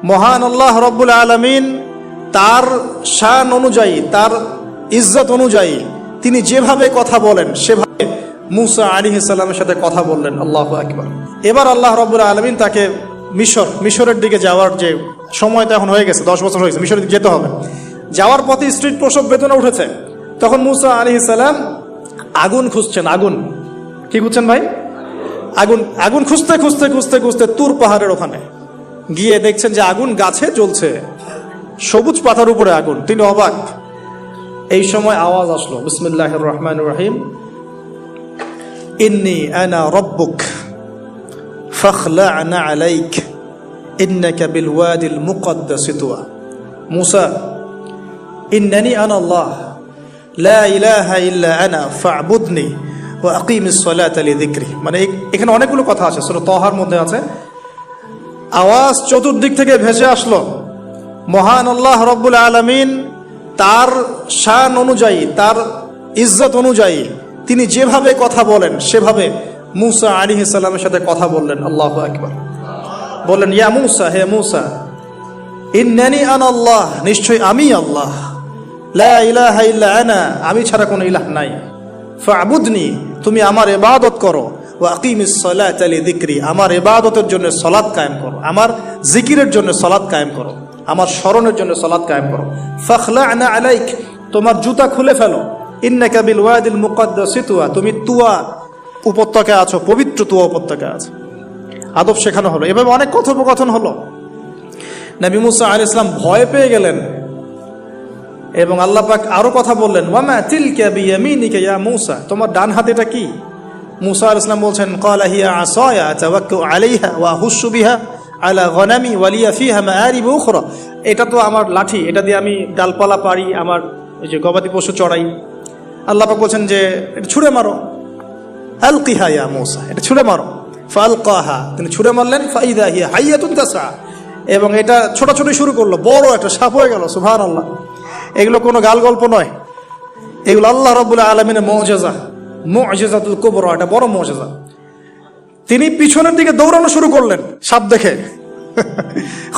মহান আল্লাহ রব্বুল আলামিন তার শান অনুযায়ী, তার ইজ্জত অনুযায়ী তিনি যেভাবে কথা বলেন সেভাবে মুসা আলাইহিস সালামের সাথে কথা বললেন। আল্লাহু আকবার। এবার আল্লাহ রব্বুল আলামিন তাকে মিশরের দিকে যাওয়ার যে সময়টা এখন হয়ে গেছে, 10 বছর হয়েছে, মিশরের দিকে যেতে হবে। যাওয়ার পথে স্ত্রীর প্রসব বেদনা উঠেছে। তখন মুসা আলাইহিস সালাম আগুন খুঁজছেন। আগুন কি খুঁজছেন ভাই? আগুন খুঁজতে খুঁজতে খুঁজতে খুঁজতে তুর পাহাড়ের ওখানে গিয়ে দেখছেন যে আগুন গাছে জ্বলছে, সবুজ পাতার উপরে আগুন। তিনি অবাক। এই সময় আওয়াজ আসলো, বিসমিল্লাহির রহমানির রহিম, ইন্নী আনা রব্বুক ফাখলা'না আলাইক ইন্নাকা বিল ওয়াদিল মুকদ্দাসি তুয়া। মুসা, ইন্নানি আনা আল্লাহ লা ইলাহা ইল্লা আনা ফা'বুদনি ওয়া আকিমিস সালাতা লিযিকরি। মানে এখানে অনেকগুলো কথা আছে, সূরা তাহার মধ্যে আছে। আওয়াজ চতুর্দিক থেকে ভেসে আসলো। মহান আল্লাহ রব্বুল আলামিন তার শান অনুযায়ী, তার ইজ্জত অনুযায়ী তিনি যেভাবে কথা বলেন সেভাবে মুসা আলাইহিস সালামের সাথে কথা বললেন। আল্লাহু আকবার। বললেন, ইয়া মুসা, হে মুসা, ইন্নানি আনা আল্লাহ, নিশ্চয় আমি আল্লাহ, লা ইলাহা ইল্লা আনা, আমি ছাড়া কোনো ইলাহ নাই, ফা'বুদনি, তুমি আমার ইবাদত করো, ওয়া আকিমিস সালাতা লিযিকরি, আমার ইবাদতের জন্য সালাত কায়েম করো, আমার জিকিরের জন্য সালাত কায়েম করো, আমার স্মরণের জন্য সালাত কায়েম করো। ফাখলা'না আলাইক, তোমার জুতা খুলে ফেলো, ইন্নাকা বিল ওয়াদিল মুকদ্দাসি তুয়া, তুমি তুয়া উপত্যকায় আছো, পবিত্র তুয়া উপত্যকায় আছো। আদব শেখানো হলো। এভাবে অনেক কথোপকথন হলো। নবী মুসা আলাইহিস সালাম ভয় পেয়ে গেলেন এবং আল্লাহ পাক আরো কথা বললেন, ওয়ামা তিলকা বিয়ামিনিকা ইয়া মুসা, তোমার ডান হাতে এটা কি? মুসা আলাইহিস সালাম বলছেন, ক্বালা হিয়া আসায়া আতাওয়াক্কাউ আলাইহা ওয়া আহুশু বিহা আলা গনামি ওয়া লিয়া ফিহা মাআরিব উখরা, এটা তো আমার লাঠি, এটা দিয়ে আমি ডালপালা পারি, আমার এই যে গবাদি পশু চড়াই। আল্লাহ পাক বলছেন যে এটা ছুঁড়ে মারো, আলকিহা ইয়া মুসা, এটা ছুঁড়ে মারো। ফালকাহা, তিনি ছুঁড়ে মারলেন, ফাইদা হিয়া হাইয়াতুন তাসা, এবং এটা ছোটাছুটি শুরু করলো, বড় একটা সাপ হয়ে গেল। সুবহানাল্লাহ। এগুলো কোনো গাল গল্প নয়, এগুলো আল্লাহ রাব্বুল আলামিনের মুজিজা, মুজিজাতুল কুবরা, এটা বড় মুজিজা। তিনি পিছনের দিকে দৌড়ানো শুরু করলেন সাপ দেখে,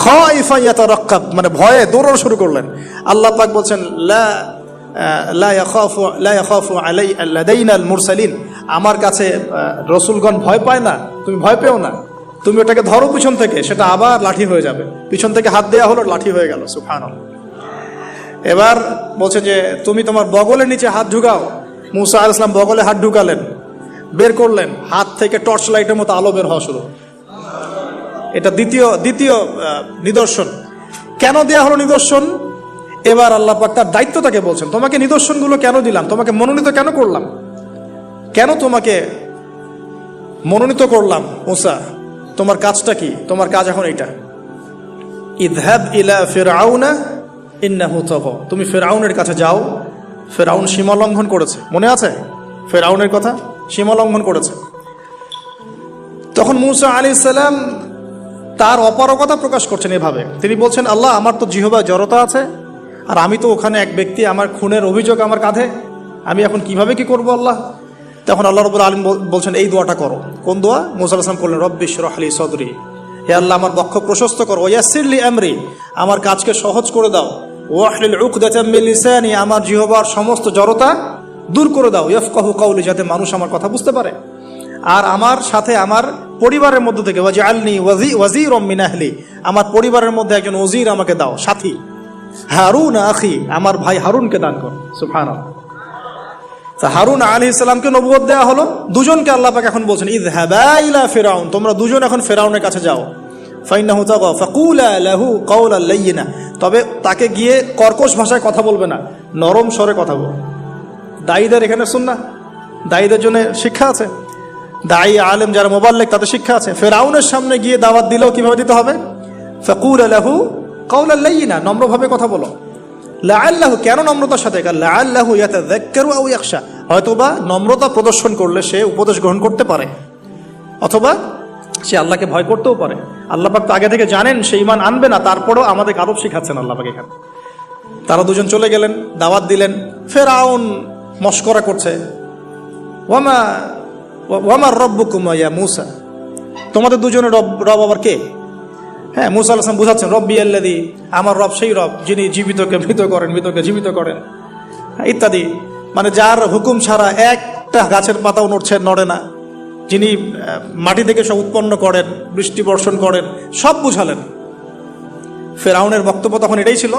খাইফা ইয়াতারাক্কাব, মানে ভয়ে দৌড়ানো শুরু করলেন। আল্লাহ পাক বলছেন, লা ইয়াখাফু লাদাইনাল মুরসালিন, আমার কাছে রসুলগণ ভয় পায় না, তুমি ভয় পেও না, তুমি ওটাকে ধরো পিছন থেকে, সেটা আবার লাঠি হয়ে যাবে। পিছন থেকে হাত দেয়া হলো, লাঠি হয়ে গেল। সুবহানাল্লাহ। এবার বলছে যে তুমি তোমার বগলের নিচে হাত ঢুকাও। মুসা আলাইহিস সালাম বগলে হাত ঢুকালেন, বের করলেন, হাত থেকে টর্চ লাইটের মতো আলো বের হওয়া শুরু। এটা দ্বিতীয় নিদর্শন। কেন দেয়া হলো নিদর্শন? এবার আল্লাহ পাক তার দায়িত্বটাকে বলছেন, তোমাকে নিদর্শনগুলো কেন দিলাম, তোমাকে মনোনীত কেন করলাম, কেন তোমাকে মনোনীত করলাম? মুসা, তোমার কাজটা কি? তোমার কাজ এখন এইটা, ইযহাব ইলা ফিরআউনা ইন্নাহু তাগা, তুমি ফিরআউনের কাছে যাও। ফিরআউন সীমা লঙ্ঘন করেছে, মনে আছে ফিরআউনের কথা? সীমা লঙ্ঘন করেছে। তখন মুসা আলাইহিস সালাম তার অপারগতা প্রকাশ করছেন এভাবে। তিনি বলছেন, আল্লাহ, আমার তো জিহ্বা জড়তা আছে, আর আমি তো ওখানে এক ব্যক্তি, আমার খুনের অভিযোগ আমার কাঁধে, আমি এখন কিভাবে কি করবো আল্লাহ? তখন আল্লাহ রাব্বুল আলামিন বলছেন, এই দোয়াটা করো। কোন দোয়া? মুসা আলাইহিস সালাম করলেন, রব্বি ইশরাহ লি সাদরি, হে আল্লাহ, আমার বক্ষ প্রশস্ত করো, ওয়াসসির লি আমরি, আমার কাজকে সহজ করে দাও, ওয়াহলিল উকদাতাম মিন লিসানি, আমার জিহ্বার সমস্ত জড়তা দূর করে দাও, ইয়াফকাহু কাওলি, যাতে মানুষ আমার কথা বুঝতে পারে। আর আমার সাথে আমার পরিবারের মধ্য থেকে ওয়াজআলনি ওয়াজিরাম মিন আহলি, আমার পরিবারের মধ্যে একজন ওজির আমাকে দাও, সাথী। হারুন আখি, আমার ভাই হারুনকে দান করো। সুবহানাল্লাহ। হারুন আলাইহিস সালামকে নবুয়ত দেওয়া হলো, দুজনকে আল্লাহ পাক এখন বলছেন, ইযহাবা ইলা ফিরআউন, তোমরা দুজন এখন ফিরআউনের কাছে যাও। ফাইন্নাহু তাগা ফাকুলা লাহু কাওলান লাইয়িনা, তবে তাকে গিয়ে কর্কশ ভাষায় কথা বলবে না, নরম স্বরে কথা বলবে। দায়ীদের এখানে সুন্নাহ, দায়ীদের জন্য শিক্ষা আছে, দায়ী আলেম যারা মুবাল্লিগ তাদের শিক্ষা আছে। ফিরআউনের সামনে গিয়ে দাওয়াত দিলেও কিভাবে দিতে হবে? ফাকুলা লাহু কাওলান লাইয়িনা, নম্রভাবে কথা বলো। লাআল্লাহু, কেন নম্রতার সাথে? লাআল্লাহু ইয়াতাযাক্কারু আও ইয়াখশা, হয়তোবা নম্রতা প্রদর্শন করলে সে উপদেশ গ্রহণ করতে পারে, অথবা সে আল্লাহকে ভয় করতেও পারে। আল্লাহ পাক তো আগে থেকে জানেন সে ঈমান আনবে না, তারপরেও আমাদের আরব শিখাচ্ছেন আল্লাহ পাক এখানে। তারা দুজন চলে গেলেন, দাওয়াত দিলেন। ফিরআউন মশকরা করছে, ওয়ামা রব্বুকুম ইয়া মুসা, তোমাদের দুজনের রব আবার কে? হ্যাঁ, মুসা আলাইহিস সালাম বুঝাচ্ছেন রব্বি আল্লাযী, আমার রব সেই রব যিনি জীবিতকে মৃত করেন, মৃতকে জীবিত করেন, ইত্যাদি। মানে যার হুকুম ছাড়া একটা গাছের পাতাও নড়ে না, যিনি মাটি থেকে সব উৎপন্ন করেন, বৃষ্টি বর্ষণ করেন, সব বুঝালেন। ফেরাউনের বক্তব্য তখন এটাই ছিল,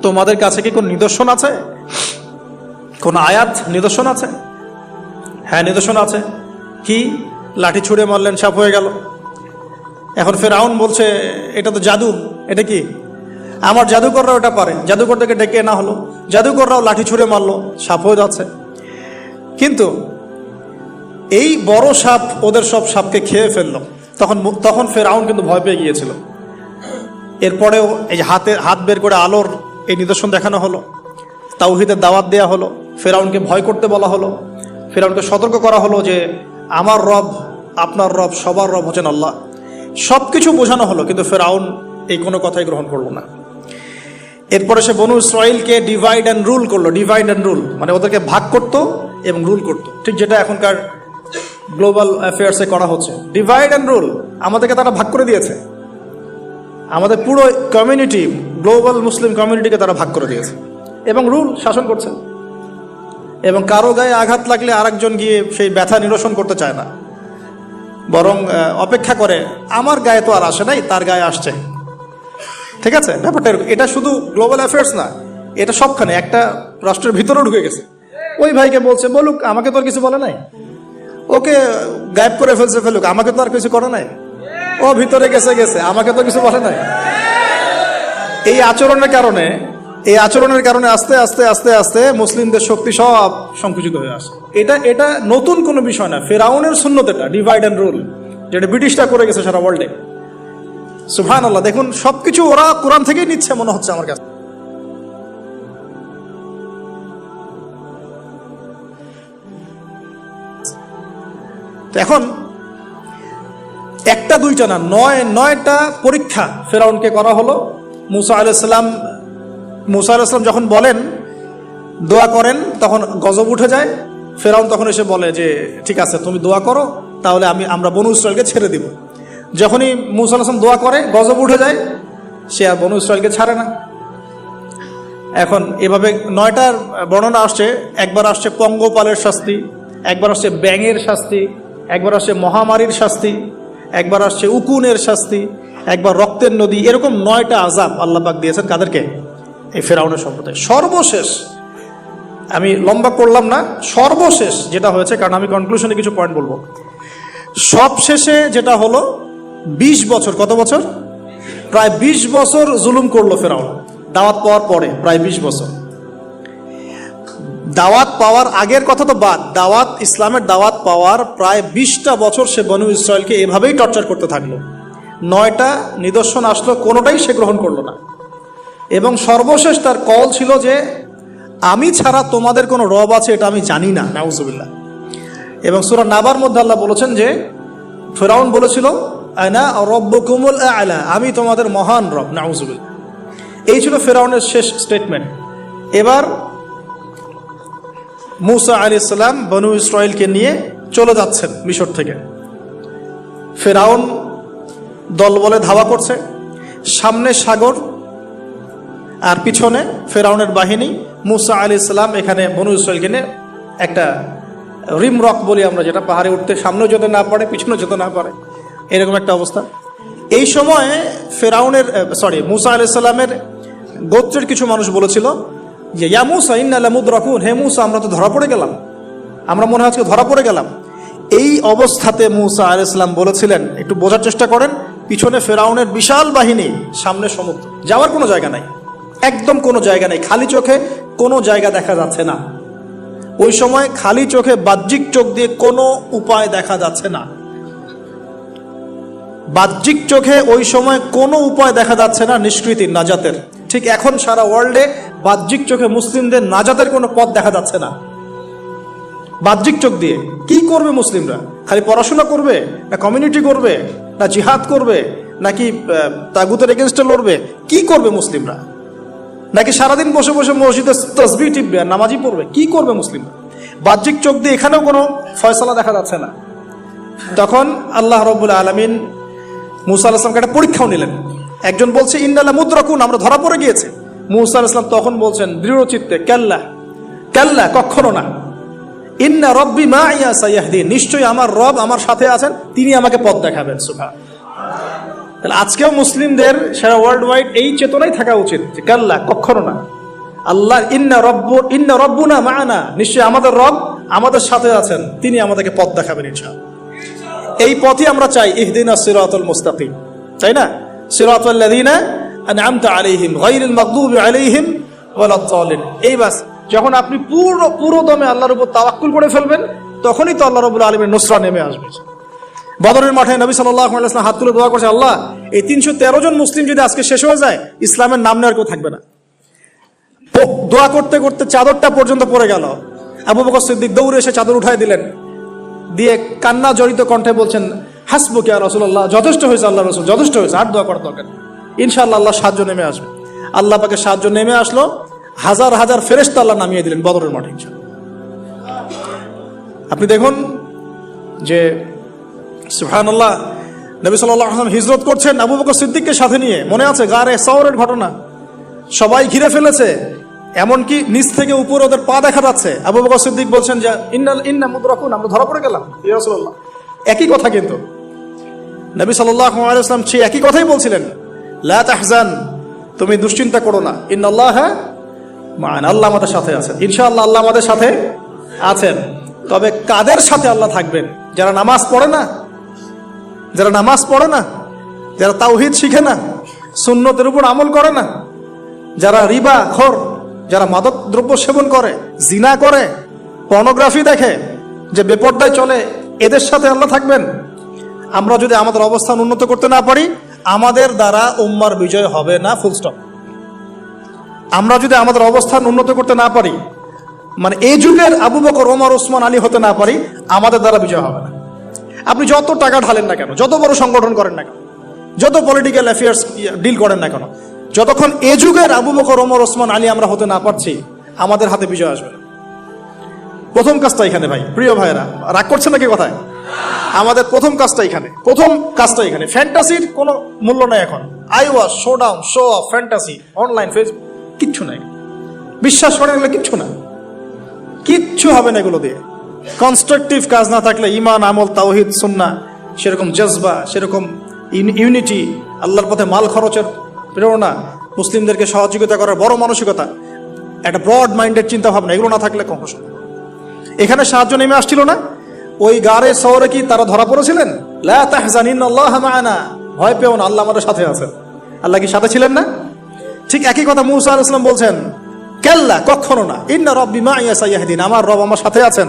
তোমাদের কাছে কি কোন নিদর্শন আছে, কোন আয়াত নিদর্শন আছে? হ্যাঁ, নিদর্শন আছে। কি? লাঠি ছুঁড়ে মারলেন, সাপ হয়ে গেল। এখন ফেরাউন বলছে এটা তো জাদু, এটা কি? আমার জাদুকররাও এটা পারে, জাদুকরদেরকে ডেকে না হলো, জাদুকররাও লাঠি ছুঁড়ে মারলো, সাপ হয়ে যাচ্ছে। কিন্তু এই বড় সাপ ওদের সব সাপকে খেয়ে ফেললো। তখন ফেরাউন কিন্তু ভয় পেয়ে গিয়েছিল। এরপরেও এই যে হাত বের করে আলোর এই নিদর্শন দেখানো হলো, তাওহীদের দাওয়াত দেওয়া হলো, ফেরাউনকে ভয় করতে বলা হলো, ফেরাউনকে সতর্ক করা হলো যে আমার রব, আপনার রব, সবার রব হচ্ছেন আল্লাহ। সব কিছু বোঝানো হলো, কিন্তু ফেরাউন এই কোনো কথাই গ্রহণ করলো না। এরপরে সে বনু ইসরাইলকে ডিভাইড অ্যান্ড রুল করলো। ডিভাইড অ্যান্ড রুল মানে ওদেরকে ভাগ করতো এবং রুল করতো, ঠিক যেটা এখনকার গ্লোবাল অ্যাফেয়ার্সে করা হচ্ছে। ডিভাইড অ্যান্ড রুল, আমাদেরকে তারা ভাগ করে দিয়েছে। আমাদের পুরো কমিউনিটি, গ্লোবাল মুসলিম কমিউনিটিকে তারা ভাগ করে দিয়েছে এবং রুল, শাসন করছে। এবং কারো গায়ে আঘাত লাগলে আরেকজন গিয়ে সেই ব্যথা নিরসন করতে চায় না, বরং অপেক্ষা করে আমার গায়ে তো আর আসে নাই, তার গায়ে আসছে। ঠিক আছে, ব্যাপারটা এটা শুধু গ্লোবাল অ্যাফেয়ার্স না, এটা সবখানে, একটা রাষ্ট্রের ভিতরেও ঢুকে গেছে। ওই ভাইকে বলছে বলুক, আমাকে তো আর কিছু বলে নাই, ওকে গায়েব করে ফেলুক, আমাকে তো আর কিছু করে নাই, ও ভিতরে গেছে, আমাকে তো কিছু বলে নাই। এই আচরণের কারণে আস্তে আস্তে আস্তে আস্তে মুসলিমদের শক্তি সব সংকুচিত হয়ে আসে। এটা নতুন কোনো বিষয় না, ফেরাউনের সুন্নত এটা, ডিভাইড অ্যান্ড রুল, যেটা ব্রিটিশরা করে গেছে সারা ওয়ার্ল্ডে। সুবহানাল্লাহ, দেখুন সবকিছু ওরা কোরআন থেকেই নিচ্ছে মনে হচ্ছে আমার কাছে। এখন একটা দুইটা না, 9টা পরীক্ষা ফেরাউনকে করা হলো। মুসা আলাইহিস সালাম যখন বলেন, দোয়া করেন, তখন গজব উঠে যায়। ফেরাউন তখন এসে বলে যে ঠিক আছে, তুমি দোয়া করো, তাহলে আমরা বনু ইসরাইলকে ছেড়ে দিব। যখনই মুসা আলাইহিস সালাম দোয়া করে, গজব উঠে যায়, সে আর বনু ইসরাইলকে ছাড়ে না। এখন এভাবে 9টার বর্ণনা আসছে। একবার আসছে পঙ্গপালের শাস্তি, একবার আসছে ব্যাঙের শাস্তি, একবার আসছে মহামারীর শাস্তি, একবার আসছে উকুনের শাস্তি, একবার রক্তের নদী। এরকম 9টা আযাব আল্লাহ পাক দিয়েছেন কাদেরকে? এই ফেরাউনের সম্প্রদায়। সর্বশেষ, আমি লম্বা করলাম না, সর্বশেষ যেটা হয়েছে, কারণ আমি কনক্লুশনে কিছু পয়েন্ট বলবো। সবশেষে যেটা হলো, 20 বছর, কত বছর? প্রায় 20 বছর জুলুম করলো ফেরাউন দাওয়াত পাওয়ার পরে, প্রায় 20 বছর। দাওয়াত পাওয়ার আগের কথা তো বাদ, ইসলামের দাওয়াত পাওয়ার প্রায় 20টা বছর সে বনু ইসরাইলকে এভাবেই টর্চার করতে থাকলো। 9টা নিদর্শন আসলো, কোনোটাই সে গ্রহণ করলো না। এবং সর্বশেষ তার কল ছিল যে আমি ছাড়া তোমাদের কোনো রব আছে এটা আমি জানি না, নাউজুবিল্লাহ। এবং সূরা নাবার মধ্যে আল্লাহ বলেছেন যে ফেরাউন বলেছিল আনা রব্বুকুমুল আ'লা, আমি তোমাদের মহান রব, নাউজুবিল্লাহ। এই ছিল ফেরাউনের শেষ স্টেটমেন্ট। এবার মুসা আলাইহিস সালাম বনু ইসরাইলকে নিয়ে চলে যাচ্ছেন মিশর থেকে। ফেরাউন দলবলে ধাওয়া করছে, সামনে সাগর আর পিছনে ফেরাউনের বাহিনী। মুসা আলাইহিস সালাম এখানে বনু ইসরাইলকে নিয়ে একটা রিম রক বলি আমরা, যেটা পাহাড়ে উঠতে সামনেও যেতে না পারে, পিছনেও যেতে না পারে, এরকম একটা অবস্থা। এই সময় মুসা আলাইহিস সালামের গোত্রের কিছু মানুষ বলেছিল যে ইয়া মুসা ইন্না লামুদরাকুন, হে মুসা আমরা তো ধরা পড়ে গেলাম, আমরা মনে হয় আজকে ধরা পড়ে গেলাম। এই অবস্থাতে মুসা আলাইহিস সালাম বলেছিলেন, একটু বোঝার চেষ্টা করেন, পিছনে ফেরাউনের বিশাল বাহিনী, সামনে সমুদ্র, যাওয়ার কোনো জায়গা নাই, একদম কোনো জায়গা নেই, খালি চোখে কোনো জায়গা দেখা যাচ্ছে না। ওই সময় খালি চোখে, বাহ্যিক চোখ দিয়ে কোনো উপায় দেখা যাচ্ছে না। বাহ্যিক চোখে ওই সময় কোনো উপায় দেখা যাচ্ছে না নিষ্কৃতির, নাজাতের। ঠিক এখন সারা ওয়ার্ল্ডে বাহ্যিক চোখে মুসলিমদের নাজাতের কোনো পথ দেখা যাচ্ছে না। বাহ্যিক চোখ দিয়ে কি করবে মুসলিমরা? খালি পড়াশোনা করবে, না কমিউনিটি করবে, না জিহাদ করবে, নাকি তাগুতের এগেনস্টে লড়বে? কি করবে মুসলিমরা? নাকি সারাদিন বসে বসে মসজিদে তাসবিহ টিপবে আর নামাজি পড়বে? কি করবে মুসলিমরা? বাহ্যিক চোখ দিয়ে এখানেও কোনো ফয়সালা দেখা যাচ্ছে না। তখন আল্লাহ রাব্বুল আলামিন মুসা আলাইহিস সালামকে একটা পরীক্ষাও নিলেন। একজন বলছে ইন্নালা মুদরাকুন, আমরা ধরা পড়ে গিয়েছে। মুসা আলাইহিস সালাম তখন বলছেন দৃঢ় চিত্তে, কাল্লা কাল্লা, কখনো না, ইন্না রব্বি মাইয়া সায়াহদিন, নিশ্চয়ই আমার রব আমার সাথে আছেন, তিনি আমাকে পথ দেখাবেন। সুবহান। তাহলে আজকেও মুসলিমদের সারা ওয়ার্ল্ড ওয়াইড এই চেতনাই থাকা উচিত যে কাল্লা, কখনো না, আল্লাহ ইন্না রব্বুনা মা'ানা, নিশ্চয়ই আমাদের রব আমাদের সাথে আছেন, তিনি আমাদেরকে পথ দেখাবেন ইনশাআল্লাহ। এই পথই আমরা চাই, ইহদিনাস সিরাতাল মুস্তাকিম, তাই না? সিরাতাল লাযিনা আন'আমতা আলাইহিম গায়রিল মাগদুবি আলাইহিম ওয়ালাদ-দাল্লিন। এই বাস, যখন আপনি পুরো দমে আল্লাহর উপর তাওয়াক্কুল করে ফেলবেন, তখনই তো আল্লাহ রাব্বুল আলামিনের নুসরা নেমে আসবে। বদরের মাঠে নবী সাল্লাল্লাহু আলাইহি ওয়াসাল্লাম হাত তুলে দোয়া করছে, আল্লাহ এই 313 জন মুসলিম যদি আজকে শেষ হয়ে যায়, ইসলামের নাম নেওয়ার কেউ থাকবে না। দোয়া করতে করতে চাদরটা পর্যন্ত পড়ে গেল। আবু বকর সিদ্দিক দৌড়ে এসে চাদর উঠাই দিলেন, দিয়ে কান্না জড়িত কণ্ঠে বলছেন, হাসবুকা ইয়া রাসূলুল্লাহ, যথেষ্ট হয়েছে আল্লাহ রাসূল, যথেষ্ট হয়েছে, আর দোয়া করার দরকার নেই, ইনশাআল্লাহ আল্লাহ সাহায্য নেমে আসবে। আল্লাহ পাকের সাহায্য নেমে আসলো, হাজার হাজার ফেরেশতা আল্লাহ নামিয়ে দিলেন বদরের মাঠে। আপনি দেখুন যে সুবহানাল্লাহ, নবী সাল্লাল্লাহু আলাইহি ওয়াসাল্লাম হিজরত করছেন আবু বকর সিদ্দিককে সাথে নিয়ে, মনে আছে গারে সাওরের ঘটনা, সবাই ঘিরে ফেলেছে, এমনকি নিচ থেকে উপরে ওদের পা দেখা যাচ্ছে। আবু বকর সিদ্দিক বলছেন যে ইন্না মুদরাকুন, আমরা ধরা পড়ে গেলাম ইয়া রাসূলুল্লাহ। একই কথা কিন্তু নবী সাল্লাল্লাহু আলাইহি ওয়াসাল্লাম সেই একই কথাই বলছিলেন, লা তাহজান, তুমি দুশ্চিন্তা করো না, ইন্নাল্লাহা মা'ানা, আল্লাহ আমাদের সাথে আছেন, ইনশাআল্লাহ আল্লাহ আমাদের সাথে আছেন। তবে কাদের সাথে আল্লাহ থাকবেন? যারা নামাজ পড়ে না, যারা নামাজ পড়ে না, যারা তাওহীদ শিখে না, সুন্নতের উপর আমল করে না, যারা রিবা খোর, যারা মাদক দ্রব্য সেবন করে, জিনা করে, পর্নোগ্রাফি দেখে, যে বেপরদায় চলে, এদের সাথে আল্লাহ থাকবেন। আমরা যদি আমাদের অবস্থান উন্নত করতে না পারি, আমাদের দ্বারা উম্মার বিজয় হবে না, ফুল স্টপ। আমরা যদি আমাদের অবস্থান উন্নত করতে না পারি, মানে এই যুগের আবু বকর, ওমর, ওসমান, আলী হতে না পারি, আমাদের দ্বারা বিজয় হবে না। আপনি যত টাকা ঢালেন না কেন, যত বড় সংগঠন করেন না কেন, যত পলিটিক্যাল অ্যাফেয়ার্স ডিল করেন না কেন, যতক্ষণ এ যুগের আবু বকর, ওমর, ওসমান, আলী আমরা হতে না পারছি, আমাদের হাতে বিজয় আসবে না। প্রথম কাজটা এখানে ভাই, প্রিয় ভাইয়েরা, রাগ করছেন নাকি কথায়? আমাদের প্রথম কাজটা এখানে, ফ্যান্টাসির কোনো মূল্য নাই এখন। Eyewash, show down, show off, fantasy, online, Facebook, কিচ্ছু নাই। বিশ্বাস করেন এগুলো কিচ্ছু না, কিচ্ছু হবে না এগুলো দিয়ে। কনস্ট্রাকটিভ কাজ না থাকলে, ঈমান, আমল, তাওহীদ, সুন্নাহ, সেরকম জজবা, সেরকম ইউনিটি, আল্লাহর পথে মাল খরচের প্রেরণা, মুসলিমদেরকে সহযোগিতা করার বড় মানসিকতা, একটা ব্রড মাইন্ডেড চিন্তা ভাবনা, এগুলো না থাকলে কখনো সম্ভব। এখানে সাহায্য নেমে আসছিল না? ওই গারে শহরে কি তারা ধরা পড়েছিলেন? লা তাহজান ইন্নাল্লাহা মা'ানা, ভয় পেও না, আল্লাহ আমাদের সাথে আছেন। আল্লাহ কি সাথে ছিলেন না? ঠিক একই কথা মুসা আলাইহিস সালাম বলছেন, কাল্লা, কখনো না, ইন্না রব্বি মা'িয়া সায়াহদিন, আমার রব আমার সাথে আছেন,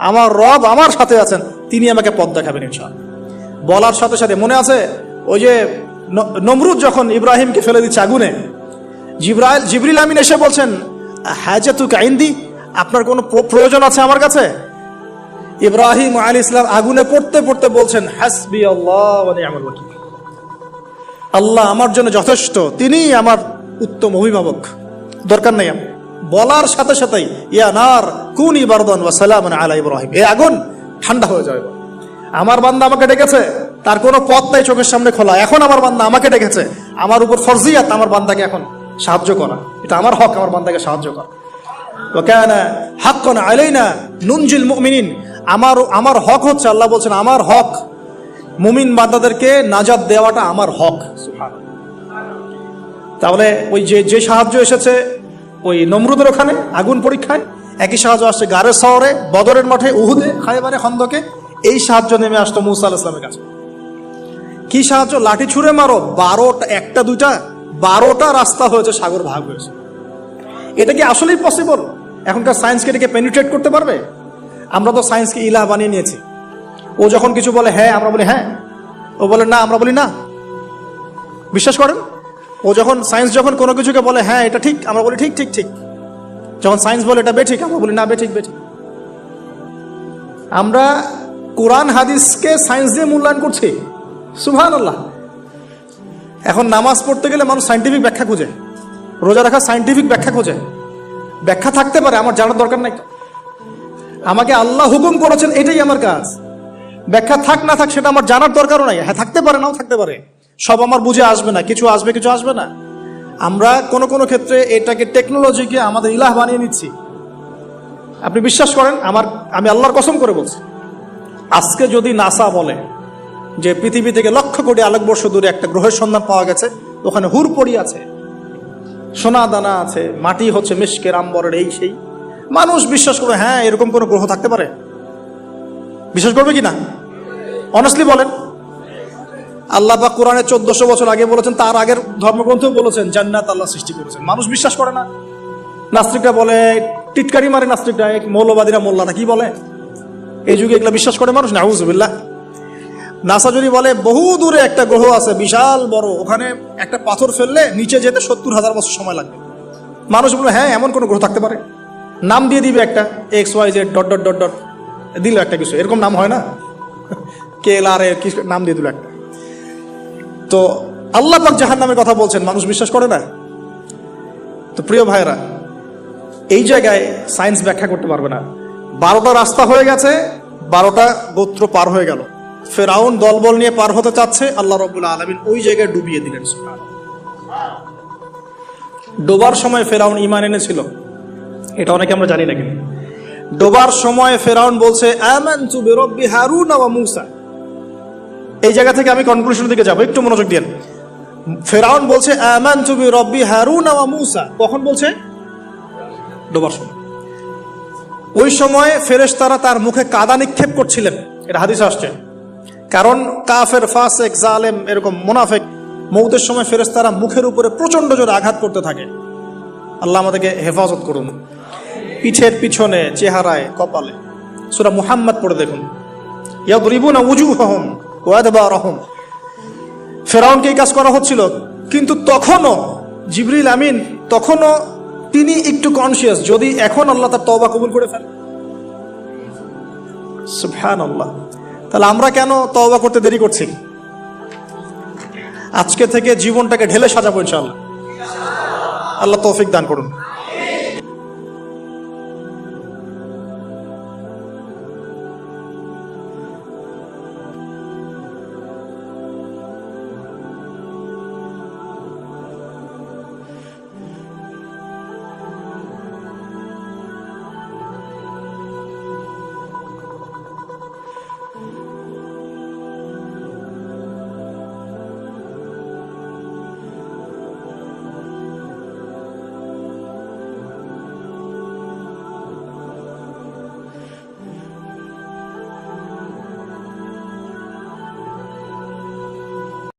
আমার রব আমার সাথে আছেন, তিনি আমাকে পথ দেখাবেন ইনশাআল্লাহ। বলার সাথে সাথে মনে আছে ওই যে নমরুদ যখন ইব্রাহিমকে ফেলে দিচ্ছে আগুনে, জিবরিল আমিন এসে বলছেন, হাজাতুকা ইনদি, আপনার কোনো প্রয়োজন আছে আমার কাছে? ইব্রাহিম আলাইহিস সালাম আগুনে পড়তে পড়তে বলছেন, হাসবি আল্লাহ ওয়া নি'মাল ওয়াকিল, আল্লাহ আমার জন্য যথেষ্ট, তিনিই আমার উত্তম অভিভাবক, দরকার নেই। বলার সাথে সাথেই ইয়া নার কুনি বারদান ওয়া সালামান আলা ইব্রাহিম, এই আগুন ঠান্ডা হয়ে যাবে। আমার বান্দা আমাকে ডেকেছে, তার কোনো পথ নাই চোখের সামনে খোলা, এখন আমার বান্দা আমাকে ডেকেছে, আমার উপর ফরজিয়াত আমার বান্দাকে এখন সাহায্য করা, এটা আমার হক, আমার বান্দাকে সাহায্য করা। ওয়া কানা হাক্কান আলাইনা নুনজিল মুমিনিন, আমার হক হচ্ছে, আল্লাহ বলছেন আমার হক মুমিন বান্দাদেরকে নাজাত দেওয়াটা আমার হক। সুবহানাল্লাহ। তাহলে ওই যে সাহায্য এসেছে ওই নমরুদের ওখানে আগুন পরীক্ষায়, একই সাহায্য আসছে গারে শহরে, বদরের মাঠে, উহুদে, খায়বারে, খন্দকে, এই সাহায্য নেমে আসতো মুসা আলাইহিস সালামের কাছে। কি সাহায্য? লাঠি ছুঁড়ে মারো, 12টা, একটা দুইটা 12টা রাস্তা হয়েছে, সাগর ভাগ হয়েছে। এটা কি আসলেই পসিবল? এখনকার সায়েন্সকে এটাকে পেনিট্রেট করতে পারবে? আমরা তো সায়েন্সকে ইলাহ বানিয়ে নিয়েছি। ও যখন কিছু বলে হ্যাঁ, আমরা বলি হ্যাঁ, ও বলে না, আমরা বলি না। বিশ্বাস করেন? ও যখন সায়েন্স যখন কোনো কিছুকে বলে হ্যাঁ এটা ঠিক, আমরা বলি ঠিক ঠিক ঠিক। যখন সায়েন্স বলে এটা বেঠিক, আমরা বলি না বেঠিক বেঠিক। আমরা কোরআন হাদিসকে সায়েন্স দিয়ে মূল্যায়ন করছি। সুবহানাল্লাহ। এখন নামাজ পড়তে গেলে মানুষ সায়েন্টিফিক ব্যাখ্যা খুঁজে, রোজা রাখা সায়েন্টিফিক ব্যাখ্যা খুঁজে। ব্যাখ্যা থাকতে পারে, আমার জানার দরকার নাই। আমাকে আল্লাহ হুকুম করেছেন, এটাই আমার কাজ। ব্যাখ্যা থাক না থাক সেটা আমার জানার দরকারও নাই। হ্যাঁ থাকতে পারে, নাও থাকতে পারে, সব আমার বুঝে আসবে না, কিছু আসবে কিছু আসবে না। আমরা কোন কোন ক্ষেত্রে এটাকে টেকনোলজিকে আমাদের ইলাহ বানিয়ে নিচ্ছি। আপনি বিশ্বাস করেন, আমি আল্লাহর কসম করে বলছি, আজকে যদি নাসা বলে যে পৃথিবী থেকে লক্ষ কোটি আলোকবর্ষ দূরে একটা গ্রহের সন্ধান পাওয়া গেছে, ওখানে হুরপড়ি আছে, সোনা দানা আছে, মাটি হচ্ছে মিশকের আম্বরের এই সেই, মানুষ বিশ্বাস করবে হ্যাঁ এরকম কোন গ্রহ থাকতে পারে? বিশ্বাস করবে কি না? অনেস্টলি বলেন। আল্লাহ পাক কোরআনে 1400 বছর আগে বলেছেন, তার আগের ধর্মগ্রন্থও বলেছেন জান্নাত আল্লাহ সৃষ্টি করেছেন। মানুষ বিশ্বাস করে না। নাস্তিকরা বলে, টিটকারি মারে নাস্তিকরা, মৌলবাদীরা, মোল্লারা কি বলে, এই যুগে এগুলা বিশ্বাস করে মানুষ? নাউজুবিল্লাহ। নাসা যদি বলে বহু দূরে একটা গ্রহ আছে বিশাল বড়, ওখানে একটা পাথর ফেললে নিচে যেতে 70,000 বছর সময় লাগবে, মানুষ বলবে হ্যাঁ এমন কোন গ্রহ থাকতে পারে? নাম দিয়ে দিবে একটা XYZ dot dot dot dot, দিল একটা কিছু, এরকম নাম হয় না, KLR এর কি নাম দিয়ে দিল একটা। তো আল্লাহ পাক জাহান্নামের কথা বলছেন, মানুষ বিশ্বাস করে না। তো প্রিয় ভাইরা, এই জায়গায় সায়েন্স ব্যাখ্যা করতে পারবে না। 12টা রাস্তা হয়ে গেছে, 12টা গোত্র পার হয়ে গেল। ফেরাউন দলবল নিয়ে পার হতে চাচ্ছে, আল্লাহ রাব্বুল আলামিন ওই জায়গায় ডুবিয়ে দিলেন। ডোবার সময় ফেরাউন ঈমান এনেছিল, এটা অনেকে আমরা জানি না। কিন্তু ডোবার সময় ফেরাউন বলছে আমানতু বিরব্বি হারুন ওয়া মূসা। এই জায়গা থেকে আমি কনক্লুশনের দিকে যাব, একটু মনোযোগ দিন। ফেরাউন বলছে আমানতু বিরব্বি হারুন ওয়া মূসা, কখন বলছে? ডোবার সময়। ওই সময় ফেরেশতারা তার মুখে কাদা নিক্ষেপ করছিলেন, এটা হাদিসে আসছে। কারণ কাফের, ফাসেক, জালেম, এরকম মুনাফিক মৌতের সময় ফেরেশতারা মুখের উপরে প্রচন্ড জোরে আঘাত করতে থাকে। আল্লাহ আমাদেরকে হেফাজত করুন। পিঠের পিছনে, চেহারায়, কপালে। সূরা মুহাম্মদ পড়ে দেখুন, ইয়াদরিবুনা উজুহাহুম ওয়া আদবারহুম। ফেরাউনকে এই কাজ করা হচ্ছিল, কিন্তু তখনও জিবরিল আমিন, তখনও তিনি একটু কনসিয়াস, যদি এখন আল্লাহ তার তওবা কবুল করে ফেলে। সুবহানাল্লাহ। তাহলে আমরা কেন তওবা করতে দেরি করছি? আজকে থেকে জীবনটাকে ঢেলে সাজাবো ইনশাআল্লাহ। আল্লাহ তৌফিক দান করুন।